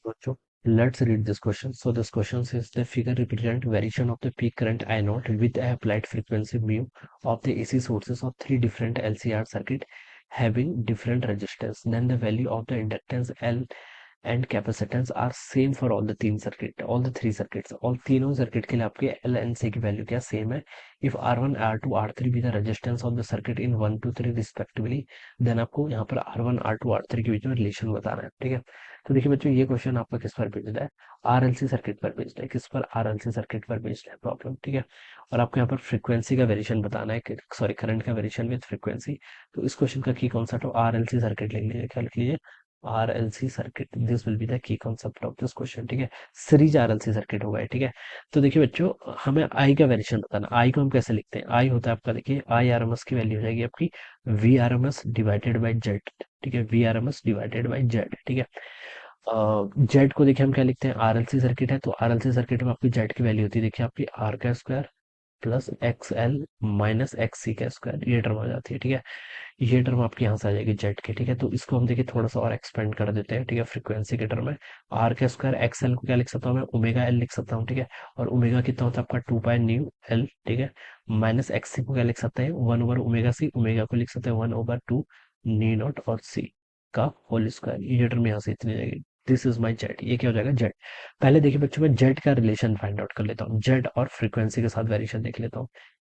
बच्चों, let's read this question. So this question says the figure represent variation of the peak current I naught with a applied frequency mu of the AC sources of three different LCR circuit having different resistance. Then the value of the inductance L and capacitance are same for all the three circuits. और तीनों circuit के लिए आपके L and सी की value क्या same है। If R one R two R three be the resistance of the circuit in 1 2 3 respectively, then आपको यहाँ पर R one R two R three के बीच में रिलेशन बताना है। ठीक है, तो देखिए बच्चों, ये क्वेश्चन आपका किस पर बेस्ड है, आरएलसी सर्किट पर बेस्ड है। किस पर, आरएलसी सर्किट पर बेस्ड है प्रॉब्लम। ठीक है, और आपको यहाँ पर फ्रीक्वेंसी का वेरिएशन बताना है, सॉरी करंट का वेरिएशन विद फ्रीक्वेंसी। तो इस क्वेश्चन का की कॉन्सेप्ट आरएलसी सर्किट लिख लीजिए। क्या लिख लीजिए, RLC circuit, this will be the key concept of this question. ठीक है, सीरीज आरएलसी सर्किट होगा। ठीक है, तो देखिए बच्चों, हमें आई का वेरिएशन बताना। आई को हम कैसे लिखते हैं, आई होता है आपका, देखिए आई आर एम एस की वैल्यू हो जाएगी आपकी V R M S divided by Z. ठीक है, V R M S divided by Z. ठीक है, जेड को देखिए हम क्या लिखते हैं, आरएलसी सर्किट है तो आरएलसी सर्किट में आपकी जेड की वैल्यू होती है, देखिए आपकी आर का square plus X L minus X C का स्क्वायर, ये टर्म आ जाती है। ठीक है, ये टर्म आपके यहाँ से आ जाएगी जेड के। ठीक है, तो इसको हम देखिए थोड़ा सा और एक्सपेंड कर देते हैं। ठीक है, फ्रीक्वेंसी के टर्म में आर का स्क्वायर एक्स एल को क्या लिख सकता हूँ मैं, ओमेगा एल लिख सकता हूँ। ठीक है, और ओमेगा कितना होता है आपका 2 पाई न्यू एल। ठीक है, माइनस एक्स सी को क्या लिख सकते हैं, 1/ओमेगा सी, ओमेगा को लिख सकते हैं 1/2 नी नॉट और सी का होल स्क्वायर। ये टर्म यहाँ से इतनी जाएगी। दिस इज माई जेड, ये क्या हो जाएगा जेड। पहले देखिए बच्चों, मैं जेड का रिलेशन फाइंड आउट कर लेता हूँ, जेड और फ्रीक्वेंसी के साथ वेरिएशन देख लेता हूँ।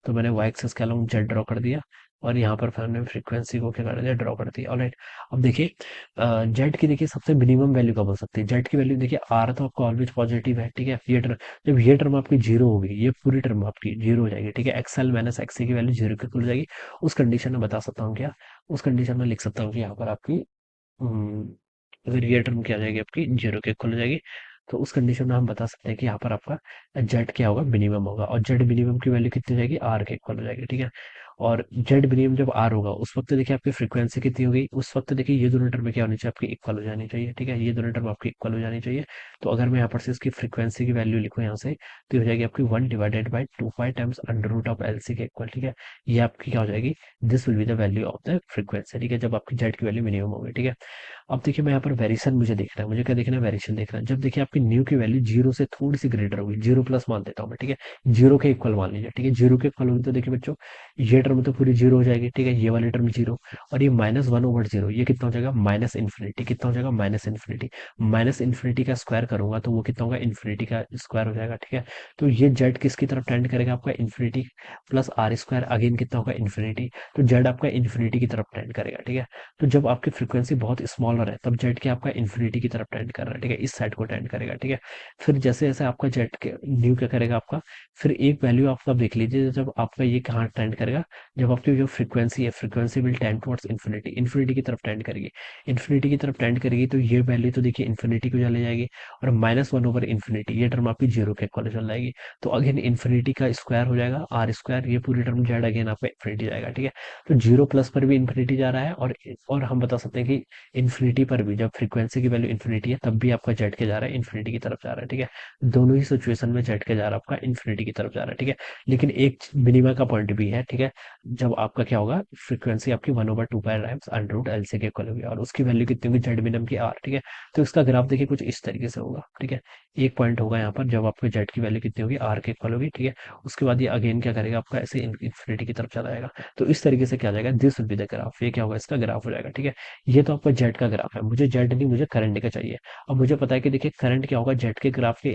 तो मैंने वाई एक्सिस का लॉन्ग जेड ड्रॉ कर दिया और यहाँ पर फिर हमने फ्रीक्वेंसी को क्या कर दिया, ड्रॉ कर दिया। ऑलराइट, अब देखिए जेड की देखिए सबसे मिनिमम वैल्यू कब हो सकती है, जेड की वैल्यू देखिए आर तो आपका ऑलवेज पॉजिटिव है। ठीक है, ये टर्म, जब ये टर्म आपकी जीरो होगी, ये पूरी टर्म आपकी जीरो हो जाएगी। ठीक है, एक्सएल माइनस एक्सी की वैल्यू जीरो के इक्वल हो जाएगी। उस कंडीशन में बता सकता हूँ क्या, उस कंडीशन में लिख सकता हूँ कि यहाँ पर आपकी हम्म, अगर ये टर्म क्या आ जाएगी आपकी जीरो के इक्वल हो जाएगी, तो उस कंडीशन में हम बता सकते हैं कि यहाँ पर आपका जेड क्या होगा, मिनिमम होगा। और जेड मिनिमम की वैल्यू कितनी हो जाएगी, आर के इक्वल हो जाएगी। ठीक है, और जेड मिनिमम जब आर होगा उस वक्त देखिए आपकी फ्रीक्वेंसी कितनी होगी, उस वक्त देखिए ये दोनों टर्म क्या होनी चाहिए, आपकी इक्वल हो जानी चाहिए। ठीक है, ये दोनों टर्म आपकी इक्वल हो जानी चाहिए। तो अगर मैं यहाँ पर से इसकी फ्रीक्वेंसी की वैल्यू लिखूँ यहाँ से, तो ये हो जाएगी आपकी 1/2 pi times under root of L C के इक्वल। ठीक है, ये आपकी क्या हो जाएगी, this will be the value of the frequency. ठीक है, जब आपकी जेड की वैल्यू मिनिमम होगी। ठीक है, अब देखिए मैं यहाँ पर वेरिएशन मुझे देखना है, मुझे क्या देखना है, वेरिएशन देखना है। जब देखिए आपकी न्यू की वैल्यू जीरो से थोड़ी सी ग्रेटर होगी, जीरो प्लस मान देता हूँ मैं। ठीक है, जीरो के इक्वल मान लीजिए। ठीक है, जीरो के इक्वल होगी तो देखिए बच्चों, ये टर्म तो पूरी जीरो हो जाएगी। ठीक है, ये वाली टर्म जीरो, और ये -1/0, ये कितना हो जाएगा, माइनस इन्फिनिटी। कितना हो जाएगा, माइनस इन्फिनिटी। माइनस इन्फिनिटी का स्क्वायर करूंगा तो वो कितना होगा, इन्फिनिटी का स्क्वायर हो जाएगा। ठीक है, तो ये जेड किसकी तरफ टेंड करेगा, आपका infinity plus R square, again कितना होगा, इन्फिनिटी। तो जेड आपका इन्फिनिटी की तरफ टेंड करेगा। ठीक है, तो जब आपकी फ्रीक्वेंसी बहुत स्मॉलर है तब जेड के आपका इन्फिनिटी की तरफ टेंड कर रहा है। ठीक है, इस साइड को टेंड करेगा। ठीक है, फिर जैसे जैसे आपका जेड के न्यू क्या करेगा आपका, फिर एक वैल्यू आपका देख लीजिए, जब आपका ये कहाँ टेंड करेगा, जब आपकी जो फ्रीक्वेंसी है, frequency will tend towards infinity, infinity की तरफ टेंड करेगी। इन्फिनिटी की तरफ टेंड करेगी तो ये वैल्यू तो देखिए इन्फिनिटी को चले जाएगी, और -1/इन्फिनिटी ये टर्म आपकी जीरो के इक्वल चल जाएगी। तो अगेन इन्फिनिटी का स्क्वायर हो जाएगा, आर स्क्वायर, ये पूरी टर्म जेड अगेन आपका इन्फिनिटी जाएगा। ठीक है, तो जीरो प्लस पर भी इन्फिनिटी जा रहा है, और हम बता सकते हैं कि इन्फिनिटी पर भी, जब फ्रीक्वेंसी की वैल्यू इन्फिनिटी है तब भी आपका जेड के जा रहा है, इन्फिनिटी की तरफ जा रहा है। ठीक है, दोनों ही सिचुएशन में जेड के जा रहा है आपका इन्फिनिटी की तरफ जा रहा है। ठीक है, लेकिन एक मिनिमा का पॉइंट भी है। ठीक है, जब आपका क्या होगा, फ्रीक्वेंसी आपकी 1/2 pi times under root L C के इक्वल होगी, और उसकी वैल्यू कितनी होगी, जेड मिनिमम की आर। ठीक है, तो इसका ग्राफ देखिए कुछ इस तरीके से होगा। ठीक है, एक पॉइंट होगा यहाँ पर जब आपके जेड की वैल्यू कितनी होगी, आर के इक्वल होगी। ठीक है, उसके बाद ये अगेन क्या करेगा, आपका ऐसे इन्फिनिटी की तरफ चला जाएगा। तो इस तरीके से क्या जाएगा, this will be the graph, ये क्या होगा, इसका ग्राफ हो जाएगा। ठीक है, ये तो आपका जेड का ग्राफ है, मुझे जेड नहीं, मुझे करंट का चाहिए। अब मुझे पता है कि देखिए करंट क्या होगा, जेड के ग्राफ के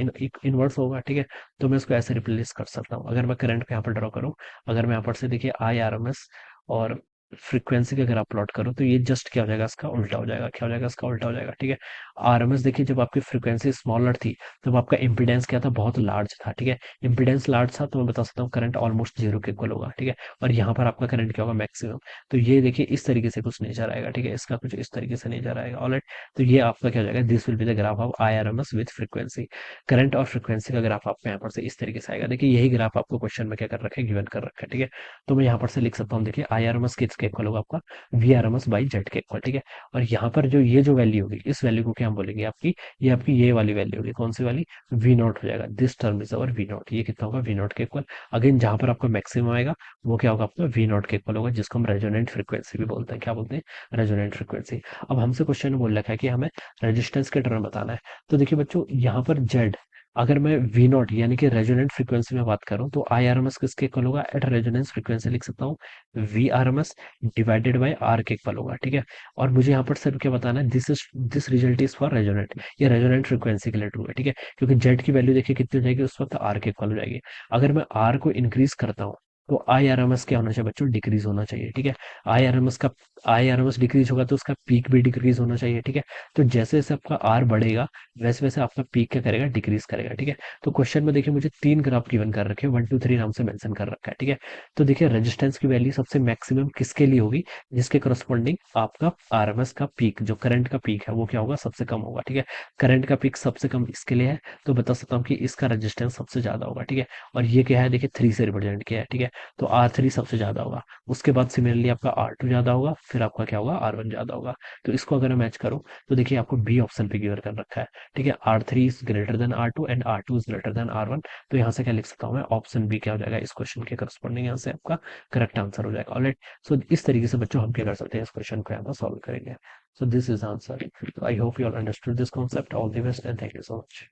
इनवर्स होगा। ठीक है, तो मैं इसको ऐसे रिप्लेस कर सकता हूँ। अगर मैं करंट पे यहाँ पर ड्रॉ करूँ, अगर मैं यहाँ पर से देखिए आई आर एम एस और फ्रीक्वेंसी का अगर आप प्लॉट करो तो ये जस्ट क्या हो जाएगा, इसका उल्टा हो जाएगा। क्या हो जाएगा, इसका उल्टा हो जाएगा। ठीक है, आरएमएस देखिए जब आपकी फ्रीक्वेंसी स्मॉलर थी तब आपका इम्पीडेंस क्या था, बहुत लार्ज था। ठीक है, इम्पीडेंस लार्ज था तो मैं बता सकता हूँ करंट ऑलमोस्ट जीरो के इक्वल होगा। ठीक है, और यहाँ पर आपका करंट क्या होगा, मैक्सिमम। तो ये देखिए इस तरीके से कुछ नेचर आएगा। ठीक है, इसका कुछ इस तरीके से नेचर आएगा। ऑलराइट, तो ये आपका क्या हो जाएगा, this will be the graph of I R M S with frequency. Current और फ्रीक्वेंसी का ग्राफ आपको यहाँ पर से इस तरीके से आएगा। देखिए यही ग्राफ आपको क्वेश्चन में क्या कर रखा है, गिवन कर रखा है। ठीक है, तो मैं यहाँ पर से लिख सकता हूँ, देखिए आई आर एम एस किसके इक्वल होगा आपका V R M S by Z के इक्वल, ठीक है। और यहाँ पर जो ये जो वैल्यू होगी, इस वैल्यू को क्या हम बोलेंगे, आपकी ये वाली वैल्यू होगी, कौन सी वाली, वी नॉट हो जाएगा। This term is our V naught, ये कितना होगा वी नॉट के इक्वल। अगेन जहां पर आपका मैक्सिमम आएगा वो क्या होगा आपका वी नॉट के इक्वल होगा, जिसको हम रेजोनेंट फ्रीक्वेंसी भी बोलते हैं। क्या बोलते हैं, रेजोनेंट फ्रीक्वेंसी। अब हमसे क्वेश्चन में बोल रखा है कि हमें रेजिस्टेंस के टर्म बताना है। तो देखिए बच्चों, यहाँ पर जेड, अगर मैं वी नॉट यानी कि रेजोनेंट फ्रीक्वेंसी में बात करूं तो आई आर एम एस किसके इक्वल होगा, एट रेजोनेंस फ्रीक्वेंसी लिख सकता हूँ V R M S divided by R के इक्वल होगा, ठीक है। और मुझे यहाँ पर सिर्फ क्या बताना है, this result is for resonant, ये रेजोनेंट फ्रीक्वेंसी के लिए ट्रू है, ठीक है। क्योंकि जेड की वैल्यू देखिए कितनी हो जाएगी उस वक्त, आर के इक्वल हो जाएगी। अगर मैं आर को इंक्रीज करता हूँ तो आई आर एम एस क्या होना चाहिए बच्चों, डिक्रीज होना चाहिए, ठीक है। आई आर एम एस का I R M S decrease होगा तो उसका पीक भी डिक्रीज होना चाहिए, ठीक है। तो जैसे जैसे आपका आर बढ़ेगा वैसे वैसे आपका पीक क्या करेगा, डिक्रीज करेगा, ठीक है। तो क्वेश्चन में देखिए मुझे 3 ग्राफ गिवन कर रखे हैं, 1 2 3 नाम से मेंशन कर रखा है, ठीक है। तो देखिए रेजिस्टेंस की वैल्यू सबसे मैक्सिमम किसके लिए होगी, जिसके करस्पॉन्डिंग आपका आरएमएस का पीक, जो करंट का पीक है वो क्या होगा, सबसे कम होगा, ठीक है। करंट का पीक सबसे कम इसके लिए है, तो बता सकता हूँ कि इसका रेजिस्टेंस सबसे ज्यादा होगा, ठीक है। और ये क्या है, देखिए 3 से रिप्रेजेंट किया है, ठीक है। तो R3 सबसे ज्यादा होगा, उसके बाद सिमिलरली आपका R2 ज्यादा होगा, फिर आपका क्या होगा, R1 ज्यादा होगा। तो इसको अगर मैं मैच करूँ तो देखिए आपको बी ऑप्शन पे गिवन कर रखा है, ठीक है। R3 is greater than R2 and R2 is greater than R1। तो यहाँ से क्या लिख सकता हूँ मैं, ऑप्शन बी क्या हो जाएगा इस क्वेश्चन के करस्पॉन्डिंग, यहाँ से आपका करेक्ट आंसर हो जाएगा, ऑलराइट। सो इस तरीके से बच्चों हम क्या कर सकते हैं, इस क्वेश्चन को यहाँ पर सॉल्व करेंगे। So this is answer. I hope you all understood this concept. All the best and thank you so much.